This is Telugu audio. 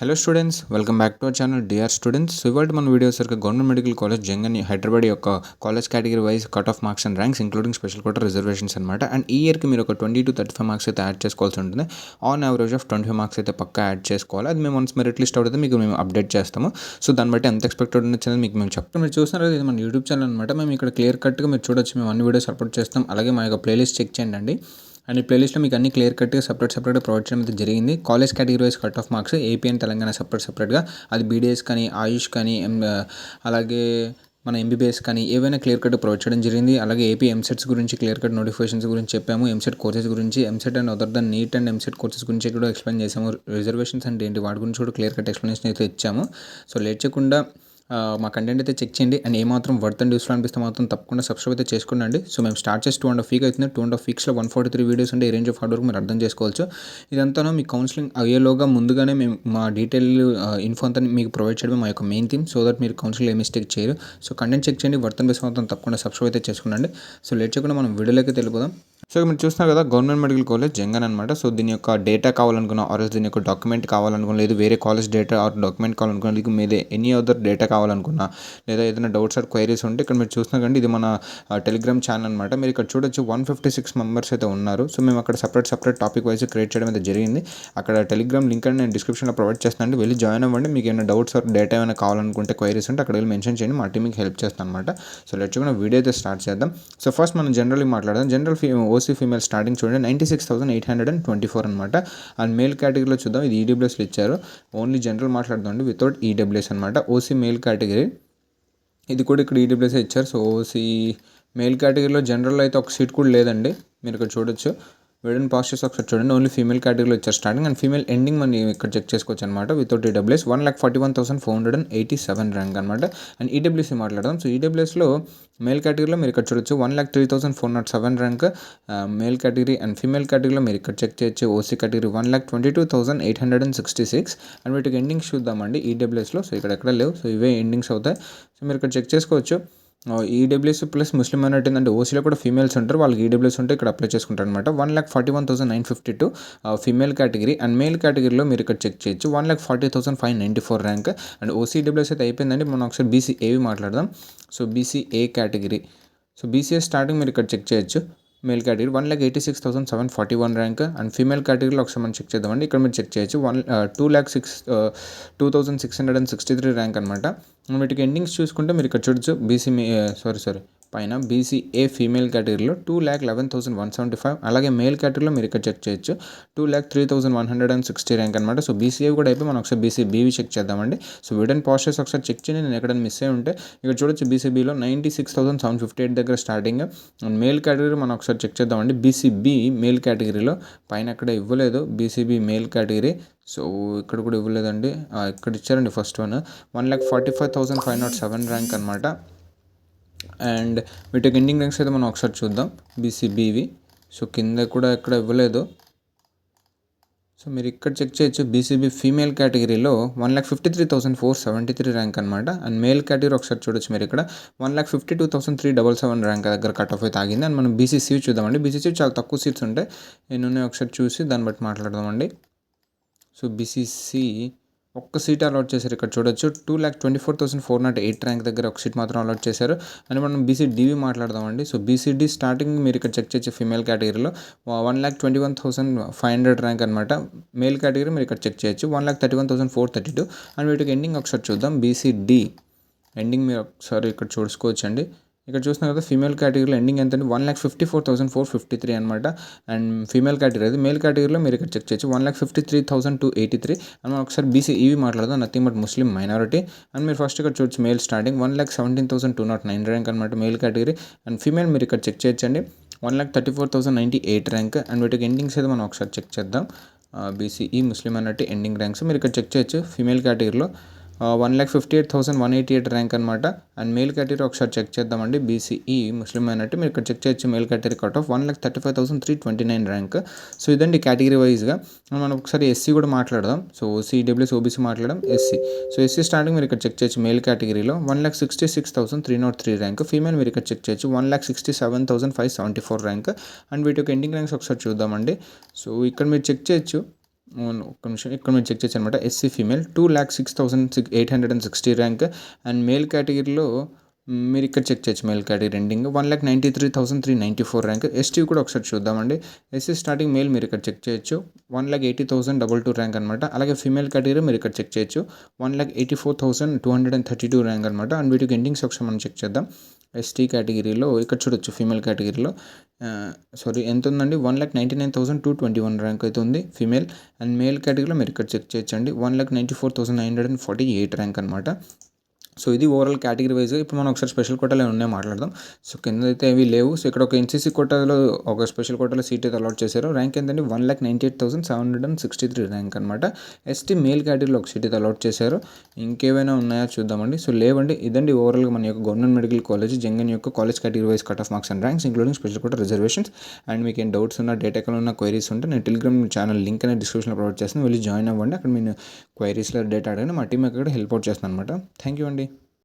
Hello students, welcome back to our channel dear students. ఇవాళ మన వీడియో సరికి government medical college Jangaon Hyderabad యొక్క college category wise cut off marks and ranks including special quota reservations అనమాట. అండ్ ఈ ఇయర్కి మీరు ఒక 20 to 35 మార్క్స్ అయితే యాడ్ చేసుకోవాల్సి ఉంటుంది. ఆన్ యావరేజ్ ఆఫ్ 25 మార్క్స్ అయితే పక్కా యాడ్ చేసుకోవాలి. అది మేము వన్స్ మెరిట్ లిస్ట్ అవుతుంది మీకు మేము అప్డేట్ చేస్తాము. సో దాన్ని బట్టి ఎంత ఎక్స్పెక్టెడ్ వచ్చింది మీకు మేము చెప్తాం. మీరు చూస్తున్నారు కదా, ఇది మన యూట్యూబ్ ఛానల్ అనమాట. మేము ఇక్కడ క్లియర్ కట్గా మీరు చూడొచ్చు, మేము అన్ని వీడియోస్ అప్లోడ్ చేస్తాం. అలాగే మా యొక్క ప్లేలిస్ట్ చెక్ చేయండి. అండ్ ఈ ప్లేలిస్ట్లో మీకు అన్ని క్లియర్ కట్గా సపరేట్గా ప్రొవైడ్ చేయడం అయితే జరిగింది. College category wise cut off marks AP and Telangana సపరేట్గా, అది బీడీఎస్ కానీ, ఆయుష్ కానీ, అలాగే మన ఎంబీబీఎస్ కానీ ఏవైనా క్లియర్ కట్ ప్రొవైడ్ చేయడం జరిగింది. అలాగే ఏపీ ఎంసెట్స్ గురించి క్లియర్ కట్ నోటిఫికేషన్స్ గురించి చెప్పాము. ఎంసెట్ కోర్సెస్ గురించి, EAMCET and other than NEET and EAMCET courses గురించి కూడా ఎక్స్ప్లెయిన్ చేసాము. రిజర్వేషన్స్ అంటే ఏంటి వాటి గురించి కూడా క్లియర్ కట్ ఎక్స్ప్లెనేషన్ అయితే ఇచ్చాము. సో లేట్ చేయకుండా మా కంటెంట్ అయితే చెక్ చేయండి. అండ్ ఏమాత్రం వర్త్ అండ్ యూస్ఫుల్ అనిపిస్తే మాత్రం తప్పకుండా సబ్స్క్రైబ్ అయితే చేసుకోండి. సో మేము స్టార్ట్ చేసి 2.5 వీక్ అవుతుంది. 2.5 వీక్స్లో 143 వీడియోస్ ఉంటే ఈ రేంజ్ ఆఫ్ హార్డ్ వర్క్ మీరు అర్థం చేసుకోవచ్చు. ఇదంతా మీ కౌన్సిలింగ్ అయ్యేలోగా ముందుగానే మేము మా డీటెయిల్ ఇన్ఫో అంతా మీకు ప్రొవైడ్ చేయడం మా యొక్క మెయిన్ థీమ్. సో దట్ మీరు కౌన్సిలింగ్ ఏ మిస్టేక్ చేయరు. సో కంటెంట్ చెక్ చేయండి, వర్త్ అనిపిస్తే మాత్రం తప్పకుండా సబ్స్క్రైబ్ అయితే చేసుకోండి. సో లేట్ చేయకుండా మనం వీడియోలోకి వెళ్ళిపోదాం. సో మీరు చూస్తున్నారు కదా, గవర్నమెంట్ మెడికల్ కాలేజ్ జంగన్ అనమాట. సో దీని యొక్క డేటా కావాలనుకున్నా, ఆర్ దీని యొక్క డాక్యుమెంట్ కావాలనుకున్నా, లేదు వేరే కాలేజ్ డేటా ఆర్ డాక్యుమెంట్ కావాలనుకున్నా, మీకు మీదే ఎనీ అదర్ డేటా కావాలనుకున్నా, లేదా ఏదైనా డౌట్స్ ఆర్ క్వైరీస్ ఉంటే ఇక్కడ మీరు చూస్తున్నారు కండి, ఇది మన టెలిగ్రామ్ ఛానల్ అనమాట. మీరు ఇక్కడ చూడొచ్చు 156 మెంబర్స్ అయితే ఉన్నారు. సో మేము అక్కడ సపరేట్ టాపిక్ వైజ్ క్రియేట్ చేయడం అయితే జరిగింది. అక్కడ టెలిగ్రామ్ లింక్ అని నేను డిస్క్రిప్షన్లో ప్రొవైడ్ చేస్తాను. వెళ్ళి జాయిన్ అవ్వండి. మీకు ఏమైనా డౌట్స్ ఆర్ డేటా ఏమైనా కావాలనుకుంటే, క్వైరీస్ ఉంటే అక్కడ వెళ్ళి మెన్షన్ చేయండి. మా టీం మీకు హెల్ప్ చేస్తాను అనమాట. సో లెట్స్ వీడియో అయితే స్టార్ట్ చేద్దాం. సో ఫస్ట్ మనం జనరల్గా మాట్లాడదాం. జనరల్ ఓసీ ఫీమేల్ స్టార్టింగ్ చూడండి 96,824 అనమాట. అండ్ మేల్ కేటగిరీలో చూద్దాం. ఇది ఈడబ్ల్యూఎస్లో ఇచ్చారు. ఓన్లీ జనరల్ మాట్లాడుతుంది వితౌట్ ఈడబ్ల్యూఎస్ అనమాట. ఓసీ మేల్ కేటగిరీ ఇది కూడా ఇక్కడ ఈడబ్ల్యూఎస్ ఇచ్చారు. సో ఓసీ మేల్ కేటగిరీలో జనరల్ అయితే ఒక సీట్ కూడా లేదండి. మీరు ఇక్కడ చూడొచ్చు. వీడియోని పాస్ చేసి ఒకసారి చూడండి. ఓన్లీ ఫీమేల్ కేటగిరీలో ఇచ్చారు స్టార్టింగ్. అండ్ ఫీమేల్ ఎండింగ్ మనం ఇక్కడ చెక్ చేసుకోవచ్చు అనమాట. వితౌట్ ఈడబ్ల్యూఎస్ 1,41,487 ర్యాంక్ అనమాట. అండ్ ఈడబ్ల్యూసీ మాట్లాడదాం. సో ఈడబ్ల్యూఎస్లో మేల్ కేటగిరీలో మీరు ఇక్కడ చూడొచ్చు 1,03,407 rank male category. And female కేటగిరీలో మీరు ఇక్కడ చెక్ చేయొచ్చు. OC category 1,22,866. అండ్ వీటికి ఎండింగ్స్ చూద్దామండి ఈడబ్ల్యూఎస్లో. సో ఇక్కడ ఎక్కడ లేవు. సో ఇవే ఎండింగ్స్ అవుతాయి. సో మీరు ఇక్కడ చెక్ చేసుకోవచ్చు. ఈడబ్ల్యూఎస్ ప్లస్ ముస్లిం మైనారిటీ అంటే ఓసీలో కూడా ఫీమేల్స్ ఉంటారు. వాళ్ళకి ఈడబ్ల్యూఎస్ ఉంటే ఇక్కడ అప్లై చేసుకుంటారు అనమాట. 1,41,952 ఫీమేల్ కేటగిరీ. అండ్ మేల్ కేటగిరీలో మీరు ఇక్కడ చెక్ చేయొచ్చు 1,40,594 ర్యాంక్. అండ్ ఓసీ ఈడబ్ల్యూఎస్ అయితే అయిపోయిందండి. మనం ఒకసారి బీసీఏవి మాట్లాడదాం. So BCA category. So BCA starting మీరు ఇక్కడ చెక్ చేయొచ్చు. Male category 1,86,741 rank. And female కేటగిరీలో ఒకసారి మనం చెక్ చేద్దామండి. ఇక్కడ మీరు చెక్ చేయొచ్చు 2,06,263 ర్యాంక్ అనమాట. వీటికి ఎండింగ్స్ చూసుకుంటే మీరు ఇక్కడ చూడొచ్చు. పైన బీసీఏ ఫీమేల్ కేటగిరీలో 2,11,175. అలాగే మేల్ కేటగిరీలో మీరు ఇక్కడ చెక్ చేయొచ్చు 2,03,160 ర్యాంక్ అనమాట. సో బీసీఏ కూడా అయిపోయి మనం ఒకసారి బీసీబీవి చెక్ చేద్దామండి. సో వీడియోని పాస్ చేసి ఒకసారి చెక్ చేయండి. నేను ఎక్కడైనా మిస్ అయ్యి ఉంటే ఇక్కడ చూడొచ్చు. బీసీబీలో 96,758 దగ్గర స్టార్టింగ్. అండ్ మేల్ కేటగిరీ మనం ఒకసారి చెక్ చేద్దామండి. బీసీబీ మేల్ కేటగిరీలో పైన అక్కడ ఇవ్వలేదు. BCB male category. సో ఇక్కడ కూడా ఇవ్వలేదండి. ఇక్కడ ఇచ్చారండి ఫస్ట్ 1,45,507 ర్యాంక్ అనమాట. అండ్ వీటికి ఎండింగ్ ర్యాంక్స్ అయితే మనం ఒకసారి చూద్దాం. బీసీబీవి. సో కింద కూడా ఎక్కడ ఇవ్వలేదు. సో మీరు ఇక్కడ చెక్ చేయొచ్చు. బీసీబీ ఫీమేల్ కేటగిరీలో 1,53,473 ర్యాంక్ అనమాట. అండ్ మేల్ కేటగిరీ ఒకసారి చూడొచ్చు. మీరు ఇక్కడ 1,52,377 ర్యాంక్ దగ్గర కట్ ఆఫ్ అయితే ఆగింది. అండ్ మనం బీసీసీ చూద్దామండి. బీసీసీ చాలా తక్కువ సీట్స్ ఉంటాయి. నేను ఒకసారి చూసి దాన్ని బట్టి మాట్లాడదామండి. సో బీసీసీ ఒక్క సీట్ అలాట్ చేశారు. ఇక్కడ చూడొచ్చు 2,24,408 ర్యాంక్ దగ్గర ఒక సీట్ మాత్రం అలాట్ చేశారు. అని మనం బీసీడీవి మాట్లాడదామండి. సో బీసీడీ స్టార్టింగ్ మీరు ఇక్కడ చెక్ చేయొచ్చు. ఫీమేల్ కేటగిరీలో 1,21,500 ర్యాంక్ అనమాట. మేల్ కేటగిరీ మీరు ఇక్కడ చెక్ చేయొచ్చు 1,31,432. అండ్ వీటికి ఎండింగ్ ఒకసారి చూద్దాం. బీసీడీ ఎండింగ్ మీరు ఒకసారి ఇక్కడ చూసుకోవచ్చు అండి. ఇక్కడ చూస్తున్నారు కదా, ఫీమేల్ కేటగిరీలో ఎండింగ్ ఎంత అంటే 1,54,453 అనమాట. అండ్ ఫీమేల్ కేటగిరీ అది. మేల్ కేటగిరీలో మీరు ఇక్కడ చెక్ చేయొచ్చు 1,53,283. అండ్ మనం ఒకసారి బీసీఈవి మాట్లాడదాం. Nothing but Muslim minority. And మీరు ఫస్ట్ ఇక్కడ చూడొచ్చు. మేల్ స్టార్టింగ్ 1,17,209 ర్యాంక్ అనమాట మేల్ కేటగిరీ. అండ్ ఫీమేల్ మీరు ఇక్కడ చెక్ చేయొచ్చండి 1,34,098 ర్యాంక్. అండ్ వీటికి ఎండింగ్స్ అయితే మనం ఒకసారి చెక్ చేద్దాం. బీసీఈ ముస్లిం మైనారిటీ ఎండింగ్ ర్యాంక్స్ మీరు ఇక్కడ చెక్ చేయొచ్చు. ఫీమేల్ కేటగిరీలో 1,58,188 ర్యాంక్ అనమాట. అండ్ మేల్ కేటగిరీ ఒకసారి చెక్ చేద్దామండి. బీసీఈ ముస్లిం మైనారిటీ మీరు ఇక్కడ చెక్ చేయొచ్చు. Male category cut off 1,35,329 rank. So ఇదండి కేటగిరీ వైజ్గా. మనం ఒకసారి ఎస్సీ కూడా మాట్లాడదాం. సో ఓసీ డబ్ల్యూఎస్ ఓబీసీ మాట్లాడడం. ఎస్సీ. సో ఎస్సీ స్టార్టింగ్ మీరు ఇక్కడ చెక్ చేయొచ్చు. మేల్ కేటగిరీలో 1,66,303 ర్యాంక్. ఫీమేల్ మీరు ఇక్కడ చెక్ చేయొచ్చు 1,67,574 ర్యాంక్. అండ్ వీటి యొక్క ఎండింగ్ ర్యాంక్స్ ఒకసారి చూద్దామండి. సో ఇక్కడ మీరు చెక్ చేయొచ్చు. ఒక్క నిమిషం ఇక్కడ మీరు చెక్ చేయొచ్చు అనమాట. SC female 2,06,860 rank. And male కేటగిరీలో మీరు ఇక్కడ చెక్ చేయొచ్చు. Male category ending 1,93,394 rank. ST కూడా ఒకసారి చూద్దామండి. ఎస్సీ స్టార్టింగ్ మేల్ మీరు ఇక్కడ చెక్ చేయొచ్చు 1,80,022 ర్యాంక్ అనమాట. అలాగే ఫీమేల్ కేటగిరీ మీరు ఇక్కడ చెక్ చేయొచ్చు 1,84,232 ర్యాంక్ అనమాట. అండ్ వీటికి ఎండింగ్స్ ఒకసారి మనం చెక్ చేద్దాం. ఎస్టీ కేటగిరీలో ఇక్కడ చూడొచ్చు ఫీమేల్ కేటగిరీలో ఎంత ఉందండి, 1,99,221 ర్యాంక్ అయితే ఉంది ఫీమేల్. అండ్ మేల్ కేటగిరీలో మీరు ఇక్కడ చెక్ చేయొచ్చండి 1,94,948 ర్యాంక్ అనమాట. సో ఇది ఓవరాల్ కేటగిరీ వైజ్. ఇప్పుడు మనం ఒకసారి స్పెషల్ కోటాలో ఉన్నాయో మాట్లాడదాం. సో కింద అయితే ఏవి లేవు. సో ఇక్కడ ఒక ఎన్సీసీ కోటాలో ఒక స్పెషల్ కోటాలో సీట్ అయితే అలాట్ చేశారు. ర్యాంక్ ఏంటంటే 1,98,763 ర్యాంక్ అనమాట. ఎస్టీ మేల్ కేటగిరీలో ఒక సీట్ అయితే అలాట్ చేశారు. ఇంకేమైనా ఉన్నాయా చూద్దామండి. సో లేవండి. ఇదండి ఓవరాల్గా మన యొక్క గవర్నమెంట్ మెడికల్ కాలేజ్ జంగన్ యొక్క college category wise cut off marks and ranks including special quota reservations. And మీకు ఏం డౌట్స్ ఉన్నా, డేటా ఎక్కడ ఉన్న క్వైరీస్ ఉంటే నేను టెలిగ్రామ్ ఛానల్ లింక్ అనేది డిస్క్రిప్షన్లో ప్రొవైడ్ చేస్తాను. వెళ్ళి జాయిన్ అవ్వండి. అక్కడ మీరు క్వైరీస్లో డేటా అడగండి. మా టీం అక్కడ హెల్ప్ అవుట్ చేస్తాను అనమాట. థ్యాంక్ యూ అండి.